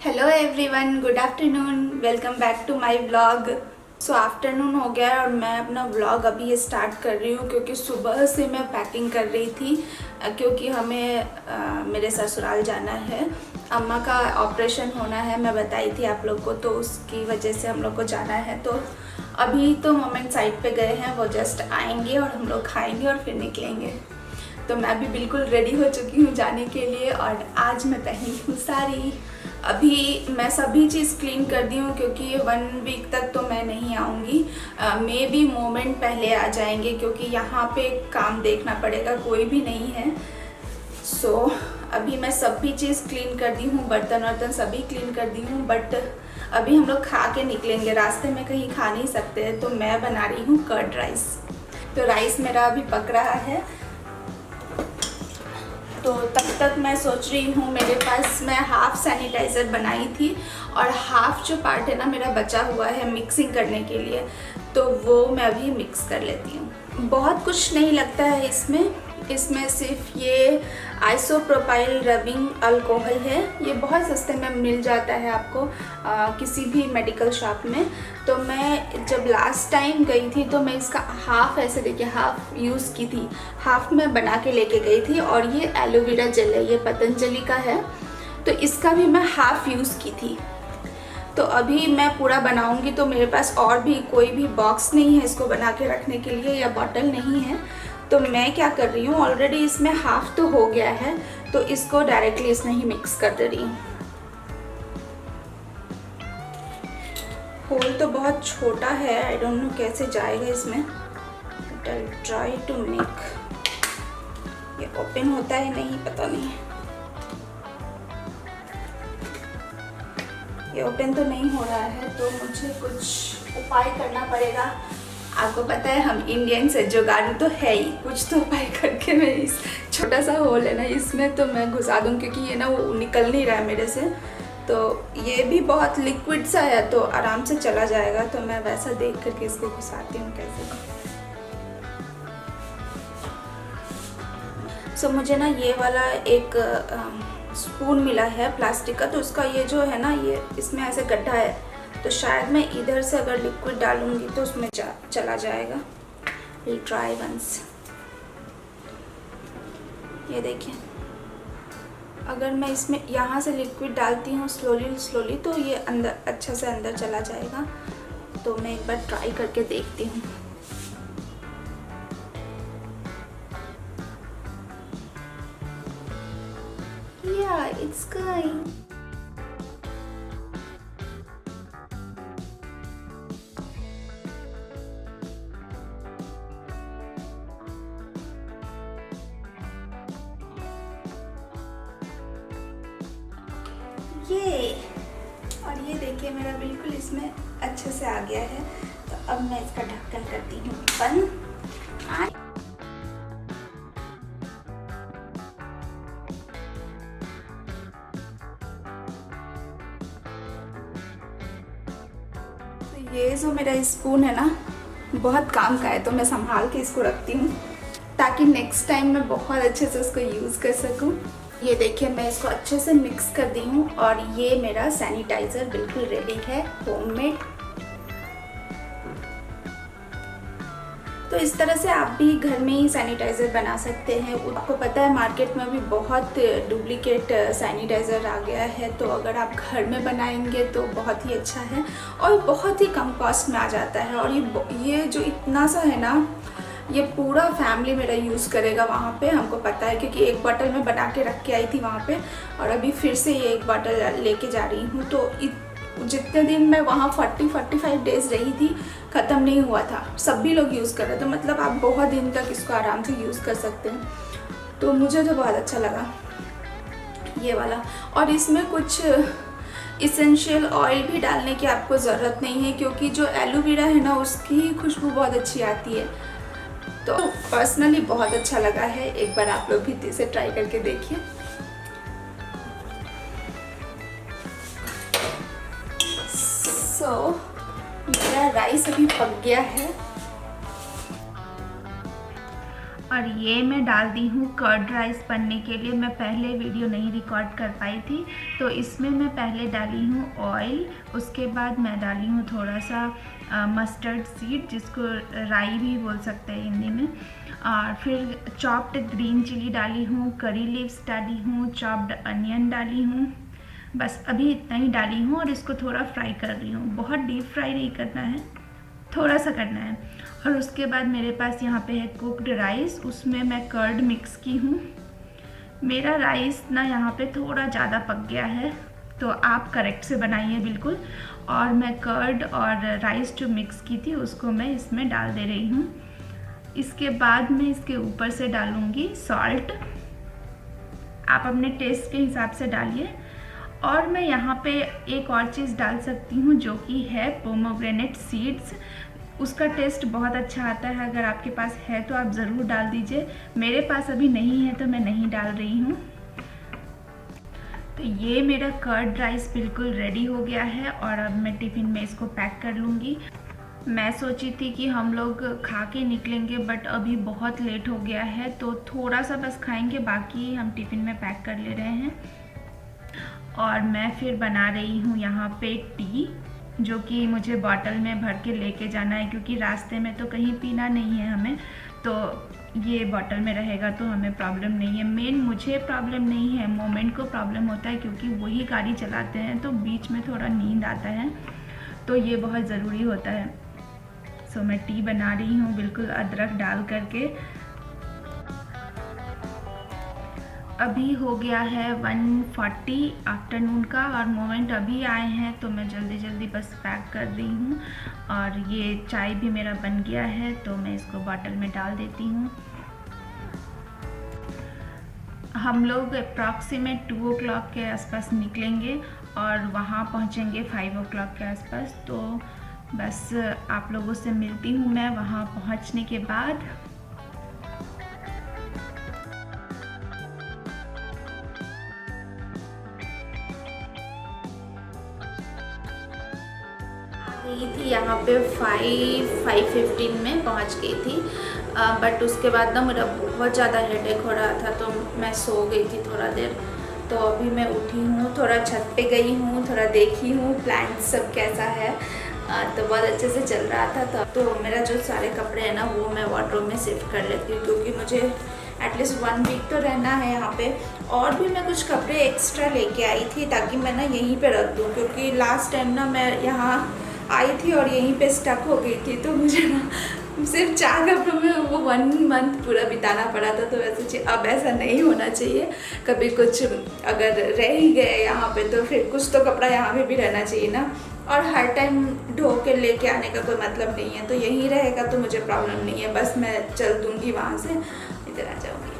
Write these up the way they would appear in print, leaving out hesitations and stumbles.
Hello everyone, good afternoon. Welcome back to my vlog. So afternoon हो गया है और मैं अपना व्लॉग अभी स्टार्ट कर रही हूँ क्योंकि सुबह से मैं पैकिंग कर रही थी क्योंकि हमें मेरे ससुराल जाना है। अम्मा का ऑपरेशन होना है, मैं बताई थी आप लोग को, तो उसकी वजह से हम लोग को जाना है। तो अभी तो मोमेंट साइड पे गए हैं, वो जस्ट आएंगे और हम लोग खाएंगे और फिर निकलेंगे। तो मैं भी बिल्कुल रेडी हो चुकी हूँ जाने के लिए और आज मैं पहनी हूँ साड़ी। अभी मैं सभी चीज़ क्लीन कर दी हूँ क्योंकि 1 वीक तक तो मैं नहीं आऊँगी। मे बी मोमेंट पहले आ जाएंगे क्योंकि यहाँ पे काम देखना पड़ेगा, कोई भी नहीं है। सो अभी मैं सभी चीज़ क्लीन कर दी हूँ, बर्तन वर्तन सभी क्लीन कर दी हूँ। बट अभी हम लोग खा के निकलेंगे, रास्ते में कहीं खा नहीं सकते हैं। तो मैं बना रही हूँ कर्ड राइस। तो राइस मेरा अभी पक रहा है, तो तब तक मैं सोच रही हूँ, मेरे पास मैं हाफ़ सैनिटाइज़र बनाई थी और हाफ़ जो पार्ट है ना मेरा बचा हुआ है मिक्सिंग करने के लिए, तो वो मैं अभी मिक्स कर लेती हूँ। बहुत कुछ नहीं लगता है इसमें सिर्फ ये आइसोप्रोपाइल रबिंग अल्कोहल है। ये बहुत सस्ते में मिल जाता है आपको किसी भी मेडिकल शॉप में। तो मैं जब लास्ट टाइम गई थी तो मैं इसका हाफ़, ऐसे देखिए, हाफ़ यूज़ की थी, हाफ़ मैं बना के लेके गई थी। और ये एलोवेरा जेल है, ये पतंजलि का है, तो इसका भी मैं हाफ़ यूज़ की थी। तो अभी मैं पूरा बनाऊंगी तो मेरे पास और भी कोई भी बॉक्स नहीं है इसको बना के रखने के लिए, या बॉटल नहीं है। तो मैं क्या कर रही हूँ, ऑलरेडी इसमें हाफ़ तो हो गया है, तो इसको डायरेक्टली इसमें ही मिक्स कर दे रही हूँ। होल तो बहुत छोटा है, आई डोंट नो कैसे जाएगा इसमें, but I try to make. ये ओपन होता है नहीं, पता नहीं, ये ओपन तो नहीं हो रहा है, तो मुझे कुछ उपाय करना पड़ेगा। आपको पता है हम इंडियन से जुगाड़ू तो है ही, कुछ तो उपाय करके मैं इस छोटा सा होल है ना इसमें तो मैं घुसा दूँ, क्योंकि ये ना वो निकल नहीं रहा है मेरे से। तो ये भी बहुत लिक्विड सा है तो आराम से चला जाएगा, तो मैं वैसा देख करके इसको घुसाती हूँ कैसे। सो मुझे ना ये वाला एक स्पून मिला है प्लास्टिक का, तो उसका ये जो है ना, ये इसमें ऐसे गड्ढा है, तो शायद मैं इधर से अगर लिक्विड डालूंगी तो उसमें चला जाएगा। Will try once. ये देखिए, अगर मैं इसमें यहाँ से लिक्विड डालती हूँ स्लोली तो ये अंदर अच्छा से अंदर चला जाएगा। तो मैं एक बार ट्राई करके देखती हूँ। Yeah, it's going. ये और ये देखिए मेरा बिल्कुल इसमें अच्छे से आ गया है। तो अब मैं इसका ढक्कन करती हूँ बंद। तो ये जो मेरा स्पून है ना बहुत काम का है, तो मैं संभाल के इसको रखती हूँ ताकि नेक्स्ट टाइम मैं बहुत अच्छे से उसको यूज़ कर सकूँ। ये देखिए मैं इसको अच्छे से मिक्स कर दी हूँ और ये मेरा सैनिटाइज़र बिल्कुल रेडी है, होममेड। तो इस तरह से आप भी घर में ही सैनिटाइज़र बना सकते हैं। आपको पता है मार्केट में भी बहुत डुप्लीकेट सैनिटाइज़र आ गया है, तो अगर आप घर में बनाएंगे तो बहुत ही अच्छा है और बहुत ही कम कॉस्ट में आ जाता है। और ये जो इतना सा है ना, ये पूरा फैमिली मेरा यूज़ करेगा वहाँ पे, हमको पता है, क्योंकि एक बॉटल में बना के रख के आई थी वहाँ पे और अभी फिर से ये एक बॉटल लेके जा रही हूँ। तो जितने दिन मैं वहाँ 45 डेज़ रही थी ख़त्म नहीं हुआ था, सभी लोग यूज़ कर रहे थे। मतलब आप बहुत दिन तक इसको आराम से यूज़ कर सकते हैं। तो मुझे तो बहुत अच्छा लगा ये वाला। और इसमें कुछ इसेंशियल ऑयल भी डालने की आपको ज़रूरत नहीं है, क्योंकि जो एलोवेरा है ना उसकी खुशबू बहुत अच्छी आती है। तो पर्सनली बहुत अच्छा लगा है, एक बार आप लोग भी इसे ट्राई करके देखिए। सो मेरा राइस अभी पक गया है। और ये मैं डाल दी हूँ कर्ड राइस बनने के लिए। मैं पहले वीडियो नहीं रिकॉर्ड कर पाई थी, तो इसमें मैं पहले डाली हूँ ऑयल, उसके बाद मैं डाली हूँ थोड़ा सा मस्टर्ड सीड, जिसको राई भी बोल सकते हैं हिंदी में, और फिर चॉप्ड ग्रीन चिली डाली हूँ, करी लीव्स डाली हूँ, चॉप्ड अनियन डाली हूँ। बस अभी इतना ही डाली हूँ और इसको थोड़ा फ्राई कर रही हूँ। बहुत डीप फ्राई नहीं करना है, थोड़ा सा करना है। और उसके बाद मेरे पास यहाँ पे है कुक्ड राइस, उसमें मैं कर्ड मिक्स की हूँ। मेरा राइस ना यहाँ पे थोड़ा ज़्यादा पक गया है, तो आप करेक्ट से बनाइए बिल्कुल। और मैं कर्ड और राइस जो मिक्स की थी उसको मैं इसमें डाल दे रही हूँ। इसके बाद मैं इसके ऊपर से डालूँगी सॉल्ट, आप अपने टेस्ट के हिसाब से डालिए। और मैं यहाँ पे एक और चीज़ डाल सकती हूँ जो कि है पोमोग्रेनेट सीड्स, उसका टेस्ट बहुत अच्छा आता है। अगर आपके पास है तो आप ज़रूर डाल दीजिए। मेरे पास अभी नहीं है तो मैं नहीं डाल रही हूँ। तो ये मेरा कर्ड राइस बिल्कुल रेडी हो गया है और अब मैं टिफ़िन में इसको पैक कर लूँगी। मैं सोची थी कि हम लोग खा के निकलेंगे, बट अभी बहुत लेट हो गया है, तो थोड़ा सा बस खाएंगे, बाकी हम टिफ़िन में पैक कर ले रहे हैं। और मैं फिर बना रही हूँ यहाँ पे टी, जो कि मुझे बॉटल में भर के लेके जाना है, क्योंकि रास्ते में तो कहीं पीना नहीं है हमें, तो ये बॉटल में रहेगा तो हमें प्रॉब्लम नहीं है। मेन मुझे प्रॉब्लम नहीं है, मोमेंट को प्रॉब्लम होता है, क्योंकि वही गाड़ी चलाते हैं तो बीच में थोड़ा नींद आता है, तो ये बहुत ज़रूरी होता है। सो मैं टी बना रही हूँ बिल्कुल अदरक डाल करके। अभी हो गया है 1:40 आफ्टरनून का और मोमेंट अभी आए हैं, तो मैं जल्दी जल्दी बस पैक कर रही हूँ। और ये चाय भी मेरा बन गया है, तो मैं इसको बॉटल में डाल देती हूँ। हम लोग अप्रॉक्सीमेट 2 o'clock के आसपास निकलेंगे और वहाँ पहुँचेंगे 5 o'clock के आसपास। तो बस आप लोगों से मिलती हूँ मैं वहाँ पहुँचने के बाद। गई थी यहाँ पे 5:15 में पहुँच गई थी, बट उसके बाद ना मेरा बहुत ज़्यादा हेडेक हो रहा था, तो मैं सो गई थी थोड़ा देर। तो अभी मैं उठी हूँ, थोड़ा छत पे गई हूँ, थोड़ा देखी हूँ प्लांट सब कैसा है, तो बहुत अच्छे से चल रहा था। तो मेरा जो सारे कपड़े हैं ना वो मैं वार्डरोब में शिफ्ट कर लेती हूँ, क्योंकि मुझे एटलीस्ट 1 वीक तो रहना है यहाँ पे। और भी मैं कुछ कपड़े एक्स्ट्रा लेके आई थी ताकि मैं ना यहीं पे रख दूँ, क्योंकि लास्ट टाइम ना मैं यहाँ आई थी और यहीं पे स्टक हो गई थी, तो मुझे ना सिर्फ 4 कपड़ों में वो 1 मंथ पूरा बिताना पड़ा था। तो वैसे अब ऐसा नहीं होना चाहिए, कभी कुछ अगर रह ही गए यहाँ पे तो फिर कुछ तो कपड़ा यहाँ पे भी रहना चाहिए ना। और हर टाइम ढो के लेके आने का कोई मतलब नहीं है, तो यहीं रहेगा तो मुझे प्रॉब्लम नहीं है, बस मैं चल दूँगी वहाँ से, इधर आ जाऊँगी।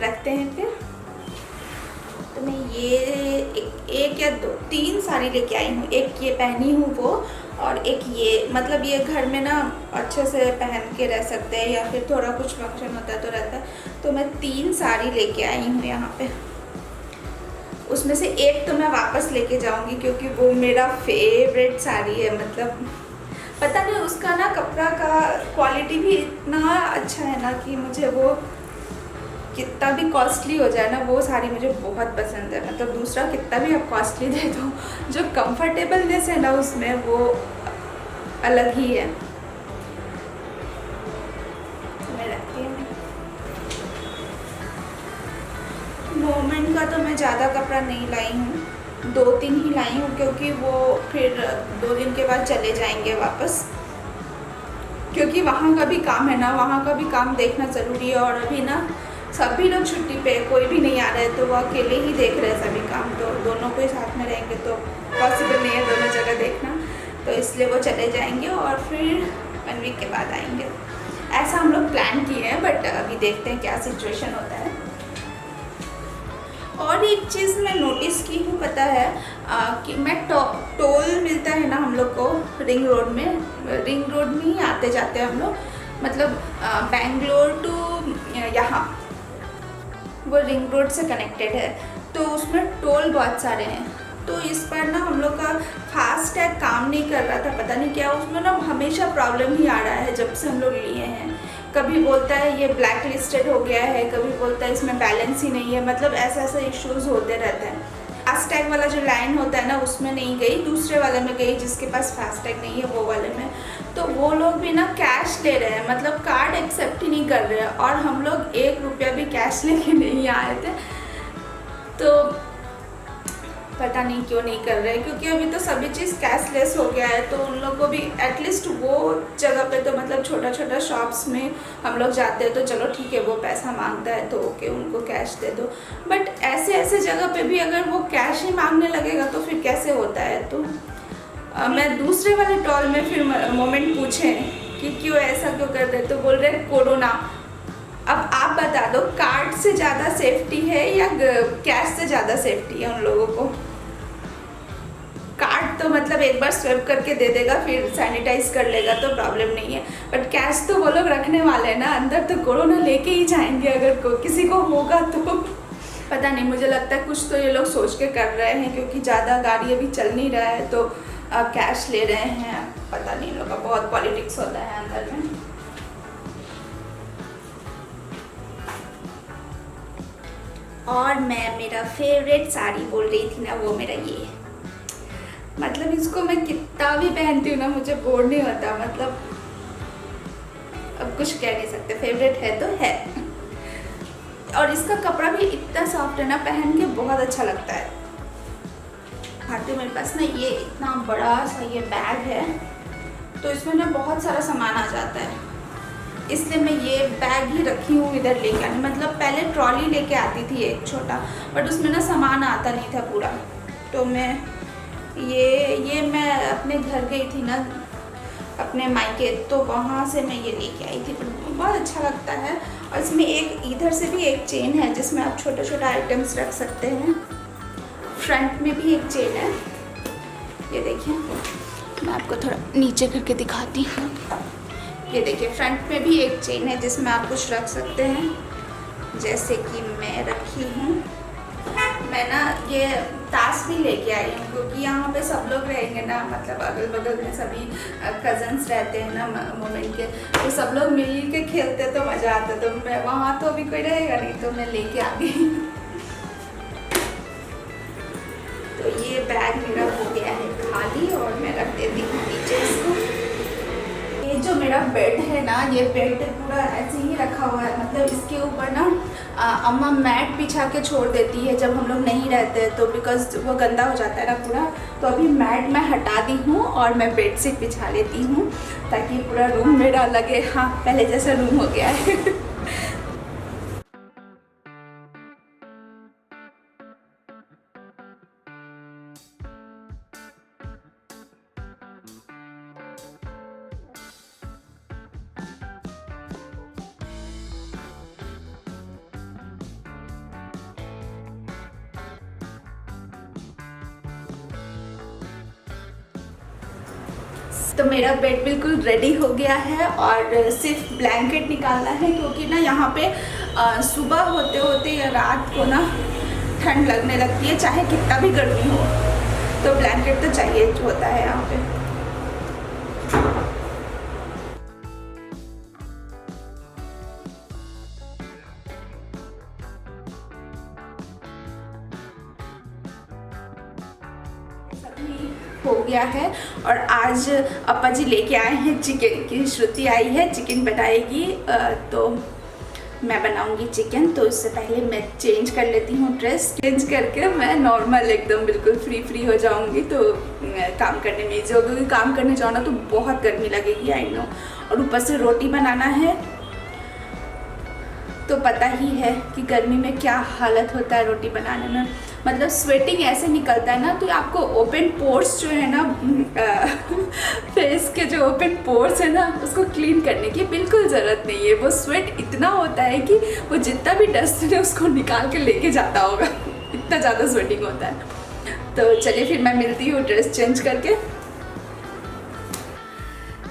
रखते हैं फिर। तो मैं ये एक या 2-3 साड़ी लेके आई हूँ। एक ये पहनी हूँ वो, और एक ये, मतलब ये घर में ना अच्छे से पहन के रह सकते हैं, या फिर थोड़ा कुछ फंक्शन होता है तो रहता है। तो मैं 3 साड़ी लेके आई हूँ यहाँ पे। उसमें से एक तो मैं वापस लेके जाऊँगी, क्योंकि वो मेरा फेवरेट साड़ी है। मतलब पता नहीं, उसका ना कपड़ा का क्वालिटी भी इतना अच्छा है ना कि मुझे वो कितना भी कॉस्टली हो जाए ना, वो साड़ी मुझे बहुत पसंद है। मतलब दूसरा कितना भी आप कॉस्टली दे दो, जो कंफर्टेबलनेस है ना उसमें, वो अलग ही है। मैं रखती हूँ। मोमेंट का तो मैं ज़्यादा कपड़ा नहीं लाई हूँ, 2-3 ही लाई हूँ, क्योंकि वो फिर 2 दिन के बाद चले जाएंगे वापस, क्योंकि वहाँ का भी काम है ना, वहाँ का भी काम देखना ज़रूरी है। और अभी ना सभी लोग छुट्टी पे, कोई भी नहीं आ रहे, तो वो अकेले ही देख रहे हैं सभी काम, तो दोनों को साथ में रहेंगे तो पॉसिबल नहीं है दोनों जगह देखना, तो इसलिए वो चले जाएंगे और फिर 1 वीक के बाद आएंगे। ऐसा हम लोग प्लान किए हैं, बट अभी देखते हैं क्या सिचुएशन होता है। और एक चीज़ मैं नोटिस की हूँ, पता है कि मैं टोल मिलता है ना हम लोग को रिंग रोड में ही आते जाते हैं हम लोग, मतलब बेंगलोर टू यहाँ वो रिंग रोड से कनेक्टेड है, तो उसमें टोल बहुत सारे हैं। तो इस पर ना हम लोग का फास्टैग काम नहीं कर रहा था, पता नहीं क्या, उसमें ना हमेशा प्रॉब्लम ही आ रहा है जब से हम लोग लिए हैं। कभी बोलता है ये ब्लैक लिस्टेड हो गया है, कभी बोलता है इसमें बैलेंस ही नहीं है, मतलब ऐसे ऐसे इश्यूज़ होते रहते हैं। फास्टैग वाला जो लाइन होता है ना उसमें नहीं गई, दूसरे वाले में गई जिसके पास फास्टैग नहीं है वो वाले में। तो वो लोग भी ना कैश ले रहे हैं, मतलब कार्ड एक्सेप्ट ही नहीं कर रहे हैं, और हम लोग 1 रुपया भी कैश लेके नहीं आए थे। तो पता नहीं क्यों नहीं कर रहे, क्योंकि अभी तो सभी चीज़ कैशलेस हो गया है। तो उन लोग को भी एटलीस्ट वो जगह पे तो मतलब छोटा छोटा शॉप्स में हम लोग जाते हैं तो चलो ठीक है वो पैसा मांगता है तो ओके उनको कैश दे दो, बट ऐसे ऐसे जगह पे भी अगर वो कैश ही मांगने लगेगा तो फिर कैसे होता है। तो मैं दूसरे वाले टॉल में फिर मोमेंट पूछे कि क्यों ऐसा क्यों कर रहे, तो बोल रहे कोरोना। अब आप बता दो कार्ड से ज़्यादा सेफ्टी है या कैश से ज़्यादा सेफ्टी है उन लोगों को? कार्ड तो मतलब एक बार स्वैप करके दे देगा, फिर सैनिटाइज कर लेगा तो प्रॉब्लम नहीं है, बट कैश तो वो लोग रखने वाले हैं ना अंदर, तो कोरोना लेके ही जाएंगे अगर किसी को होगा तो। पता नहीं, मुझे लगता है कुछ तो ये लोग सोच के कर रहे हैं, क्योंकि ज़्यादा गाड़ी अभी चल नहीं रहा है तो कैश ले रहे हैं। पता नहीं इन लोग का बहुत पॉलिटिक्स होता है अंदर में। और मैं मेरा फेवरेट साड़ी बोल रही थी ना, वो मेरा ये है। मतलब इसको मैं कितना भी पहनती हूँ ना मुझे बोर नहीं होता, मतलब अब कुछ कह नहीं सकते, फेवरेट है तो है। और इसका कपड़ा भी इतना सॉफ्ट है ना, पहन के बहुत अच्छा लगता है। हाथों मेरे पास ना ये इतना बड़ा सा ये बैग है, तो इसमें ना बहुत सारा सामान आ जाता है, इसलिए मैं ये बैग ही रखी हूँ इधर लेके आने। मतलब पहले ट्रॉली लेके आती थी एक छोटा, बट उसमें ना सामान आता नहीं था पूरा, तो मैं ये मैं अपने घर गई थी ना अपने मायके, तो वहाँ से मैं ये लेके आई थी, बहुत अच्छा लगता है। और इसमें एक इधर से भी एक चेन है जिसमें आप छोटा छोटा आइटम्स रख सकते हैं। फ्रंट में भी एक चेन है, ये देखिए मैं आपको थोड़ा नीचे करके दिखाती हूँ। ये देखिए फ्रंट में भी एक चेन है जिसमें आप कुछ रख सकते हैं, जैसे कि मैं रखी हूँ। मैं ना ये ताश भी लेके आई हूँ, क्योंकि यहाँ पे सब लोग रहेंगे ना, मतलब अगल बगल में सभी कज़न्स रहते हैं ना मोमेंट के, तो सब लोग मिल के खेलते तो मज़ा आता। तो मैं वहाँ तो अभी कोई रहेगा नहीं, तो मैं लेके आ गई। तो ये बैग मेरा हो गया है खाली, और मैं रख देती हूँ नीचे इसको। ये जो मेरा बेड है ना, ये बेड पूरा ऐसे ही रखा हुआ है, मतलब इसके ऊपर ना अम्मा मैट बिछा के छोड़ देती है जब हम लोग नहीं रहते, तो बिकॉज वो गंदा हो जाता है ना पूरा। तो अभी मैट मैं हटा दी हूँ और मैं बेड शीट बिछा लेती हूँ, ताकि पूरा रूम मेरा लगे हाँ पहले जैसा रूम हो गया है। तो मेरा बेड बिल्कुल रेडी हो गया है, और सिर्फ ब्लैंकेट निकालना है, क्योंकि ना यहाँ पे सुबह होते होते या रात को ना ठंड लगने लगती है, चाहे कितना भी गर्मी हो, तो ब्लैंकेट तो चाहिए होता है यहाँ पे। हो गया है, और आज अपा जी लेके आए हैं चिकन की, श्रुति आई है चिकन बनाएगी, तो मैं बनाऊंगी चिकन। तो इससे पहले मैं चेंज कर लेती हूँ ड्रेस, चेंज करके मैं नॉर्मल एकदम बिल्कुल फ्री हो जाऊंगी, तो काम करने में ईजी होगा, क्योंकि काम करने जाओ ना तो बहुत गर्मी लगेगी आई नो, और ऊपर से रोटी बनाना है, तो पता ही है कि गर्मी में क्या हालत होता है रोटी बनाने में, मतलब स्वेटिंग ऐसे निकलता है ना, तो आपको ओपन पोर्स जो है ना फेस के जो ओपन पोर्स है ना, उसको क्लीन करने की बिल्कुल ज़रूरत नहीं है। वो स्वेट इतना होता है कि वो जितना भी डस्ट है उसको निकाल के लेके जाता होगा, इतना ज़्यादा स्वेटिंग होता है। तो चलिए फिर मैं मिलती हूँ ड्रेस चेंज करके।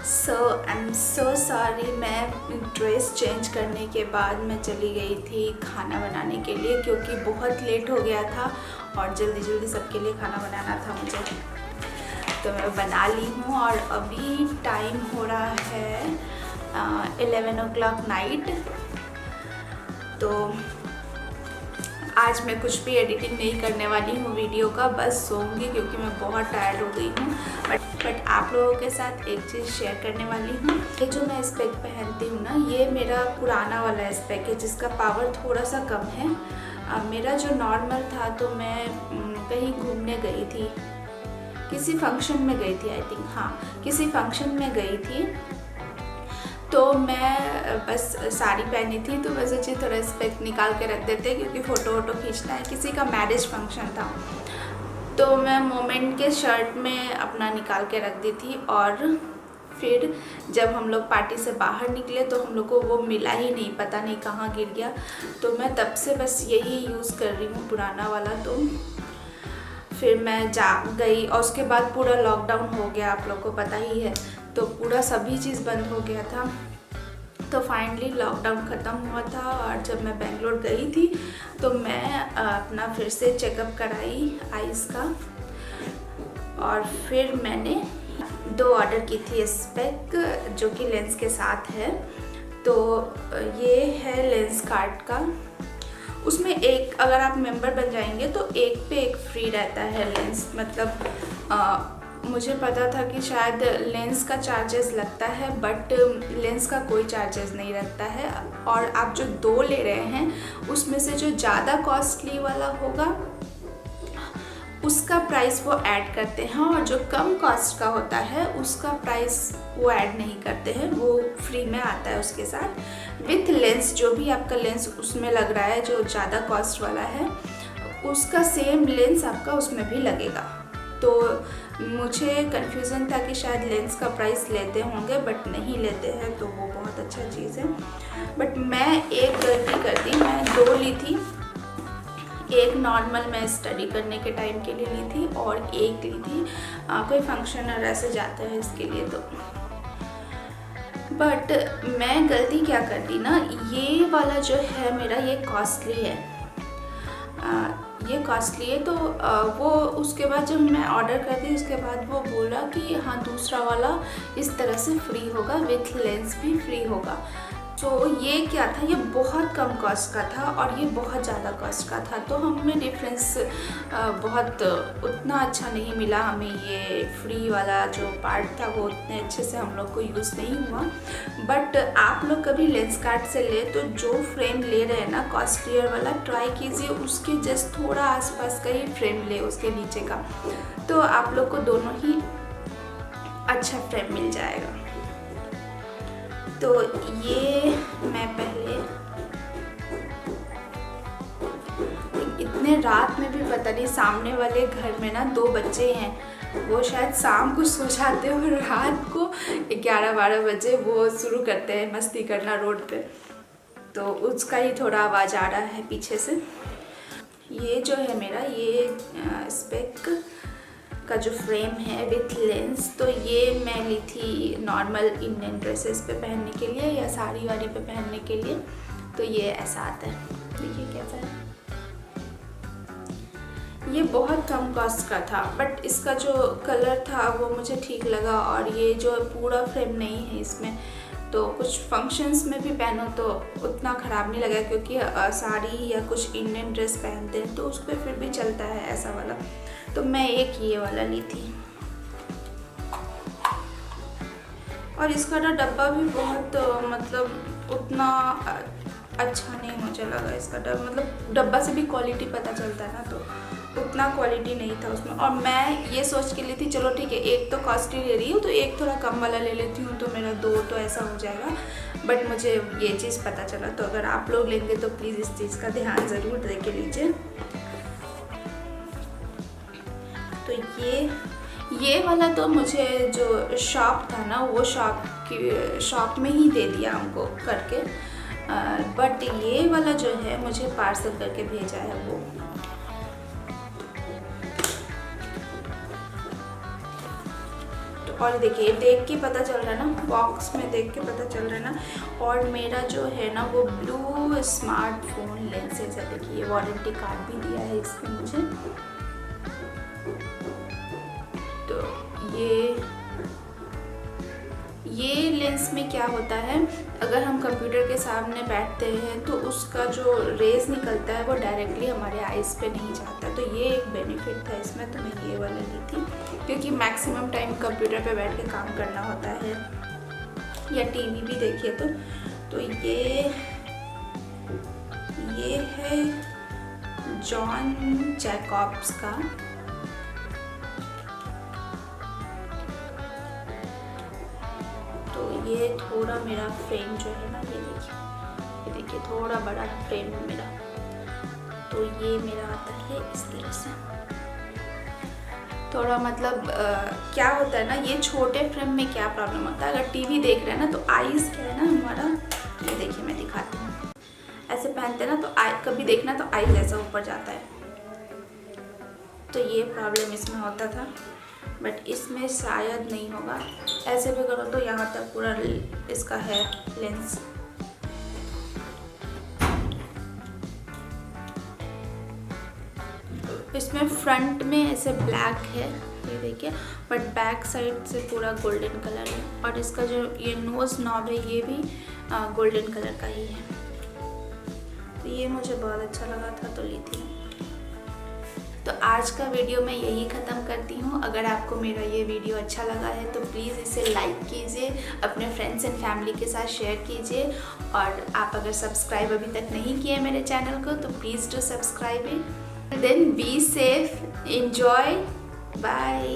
सो आई एम सो सॉरी, मैं ड्रेस चेंज करने के बाद मैं चली गई थी खाना बनाने के लिए, क्योंकि बहुत लेट हो गया था और जल्दी सबके लिए खाना बनाना था मुझे, तो मैं बना ली हूँ। और अभी टाइम हो रहा है 11 o'clock नाइट। तो आज मैं कुछ भी एडिटिंग नहीं करने वाली हूँ वीडियो का, बस सोऊंगी क्योंकि मैं बहुत टायर्ड हो गई हूँ। बट आप लोगों के साथ एक चीज़ शेयर करने वाली हूँ। ये जो मैं स्पेक पहनती हूँ ना, ये मेरा पुराना वाला स्पेक है जिसका पावर थोड़ा सा कम है। मेरा जो नॉर्मल था, तो मैं कहीं घूमने गई थी, किसी फंक्शन में गई थी, आई थिंक, हाँ किसी फंक्शन में गई थी। तो मैं बस साड़ी पहनी थी, तो मैं सोची थोड़ा स्पेक निकाल के रख देते क्योंकि फ़ोटो वोटो खींचना है। किसी का मैरिज फंक्शन था, तो मैं मोमेंट के शर्ट में अपना निकाल के रख दी थी। और फिर जब हम लोग पार्टी से बाहर निकले तो हम लोग को वो मिला ही नहीं, पता नहीं कहाँ गिर गया। तो मैं तब से बस यही यूज़ कर रही हूँ, पुराना वाला। तो फिर मैं जा गई और उसके बाद पूरा लॉकडाउन हो गया, आप लोग को पता ही है। तो पूरा सभी चीज़ बंद हो गया था। तो फाइनली लॉकडाउन ख़त्म हुआ था और जब मैं बेंगलोर गई थी तो मैं अपना फिर से चेकअप कराई आइज़ का। और फिर मैंने 2 ऑर्डर की थी स्पेक, जो कि लेंस के साथ है। तो ये है लेंस कार्ड का। उसमें एक, अगर आप मेंबर बन जाएंगे तो एक पे एक फ्री रहता है लेंस। मतलब मुझे पता था कि शायद लेंस का चार्जेस लगता है, बट लेंस का कोई चार्जेस नहीं लगता है। और आप जो 2 ले रहे हैं उसमें से जो ज़्यादा कॉस्टली वाला होगा उसका प्राइस वो ऐड करते हैं, और जो कम कॉस्ट का होता है उसका प्राइस वो ऐड नहीं करते हैं, वो फ्री में आता है उसके साथ विथ लेंस। जो भी आपका लेंस उसमें लग रहा है जो ज़्यादा कॉस्ट वाला है, उसका सेम लेंस आपका उसमें भी लगेगा। तो मुझे कन्फ्यूज़न था कि शायद लेंस का प्राइस लेते होंगे, बट नहीं लेते हैं, तो वो बहुत अच्छा चीज़ है। बट मैं एक गलती कर दी, मैं 2 ली थी। एक नॉर्मल मैं स्टडी करने के टाइम के लिए ली थी और एक ली थी कोई फंक्शन और ऐसे जाते हैं इसके लिए। तो बट मैं गलती क्या कर दी ना, ये वाला जो है मेरा, ये कॉस्टली है, ये कॉस्टली है। तो वो उसके बाद जब मैं ऑर्डर कर दी उसके बाद वो बोला कि हाँ दूसरा वाला इस तरह से फ्री होगा, विथ लेंस भी फ्री होगा। तो ये क्या था, ये बहुत कम कॉस्ट का था और ये बहुत ज़्यादा कॉस्ट का था। तो हमें डिफरेंस बहुत उतना अच्छा नहीं मिला। हमें ये फ्री वाला जो पार्ट था वो उतने अच्छे से हम लोग को यूज़ नहीं हुआ। बट आप लोग कभी लेंस कार्ड से ले तो जो फ्रेम ले रहे हैं ना कॉस्टलियर वाला, ट्राई कीजिए उसके जस्ट थोड़ा आसपास का ही फ्रेम ले, उसके नीचे का, तो आप लोग को दोनों ही अच्छा फ्रेम मिल जाएगा। तो ये मैं पहले, इतने रात में भी पता नहीं, सामने वाले घर में ना 2 बच्चे हैं, वो शायद शाम को सो जाते हैं और रात को 11-12 बजे वो शुरू करते हैं मस्ती करना रोड पे। तो उसका ही थोड़ा आवाज़ आ रहा है पीछे से। ये जो है मेरा, ये स्पेक का जो फ्रेम है विथ लेंस, तो ये मैं ली थी नॉर्मल इंडियन ड्रेसेस पे पहनने के लिए या साड़ी वाड़ी पे पहनने के लिए। तो ये ऐसा आता है, देखिए कैसा है। ये बहुत कम कॉस्ट का था, बट इसका जो कलर था वो मुझे ठीक लगा। और ये जो पूरा फ्रेम नहीं है इसमें, तो कुछ फंक्शंस में भी पहनो तो उतना ख़राब नहीं लगा, क्योंकि साड़ी या कुछ इंडियन ड्रेस पहनते हैं तो उस पर फिर भी चलता है ऐसा वाला। तो मैं एक ये वाला ली थी। और इसका ना डब्बा भी बहुत मतलब उतना अच्छा नहीं मुझे लगा इसका डब्बा। मतलब डब्बा से भी क्वालिटी पता चलता है ना, तो उतना क्वालिटी नहीं था उसमें। और मैं ये सोच के ली थी चलो ठीक है, एक तो कॉस्टली ले रही हूँ तो एक थोड़ा कम वाला ले लेती हूँ, तो मेरा 2 तो ऐसा हो जाएगा। बट मुझे ये चीज़ पता चला। तो अगर आप लोग लेंगे तो प्लीज़ इस चीज़ का ध्यान ज़रूर दे के लीजिए। तो ये वाला तो मुझे जो शॉप था ना, वो शॉप में ही दे दिया हमको करके। बट ये वाला जो है मुझे पार्सल करके भेजा है वो। और देखिए, देख के पता चल रहा है ना, बॉक्स में देख के पता चल रहा है ना। और मेरा जो है ना वो ब्लू स्मार्टफोन लेंसेज है। देखिए वारंटी कार्ड भी दिया है इसमें मुझे। तो ये इसमें क्या होता है, अगर हम कंप्यूटर के सामने बैठते हैं तो उसका जो रेज निकलता है वो डायरेक्टली हमारे आइज़ पे नहीं जाता। तो ये एक बेनिफिट था इसमें, तो मैं ये वाला ली थी क्योंकि मैक्सिमम टाइम कंप्यूटर पे बैठ के काम करना होता है या टीवी भी देखिए तो ये है जॉन जैकब्स का। तो ये थोड़ा मेरा फ्रेम जो है ना, ये देखिए थोड़ा बड़ा फ्रेम है मेरा। तो ये मेरा आता है इस तरह से, थोड़ा मतलब क्या होता है ना, ये छोटे फ्रेम में क्या प्रॉब्लम होता है, अगर टीवी देख रहे हैं ना तो आईज क्या है ना हमारा, ये देखिए मैं दिखाती हूँ, ऐसे पहनते हैं ना तो कभी देखना तो आईज ऐसा ऊपर जाता है, तो ये प्रॉब्लम इसमें होता था, बट इसमें शायद नहीं होगा। ऐसे भी करो तो यहाँ तक पूरा इसका है लेंस। इसमें फ्रंट में ऐसे ब्लैक है, ये देखिए, बट बैक साइड से पूरा गोल्डन कलर है, और इसका जो ये नोज नॉब है ये भी गोल्डन कलर का ही है। तो ये मुझे बहुत अच्छा लगा था तो ली थी। तो आज का वीडियो मैं यही ख़त्म करती हूँ। अगर आपको मेरा ये वीडियो अच्छा लगा है तो प्लीज़ इसे लाइक कीजिए, अपने फ्रेंड्स एंड फैमिली के साथ शेयर कीजिए, और आप अगर सब्सक्राइब अभी तक नहीं किए मेरे चैनल को तो please do subscribe it. Then be safe, enjoy, bye.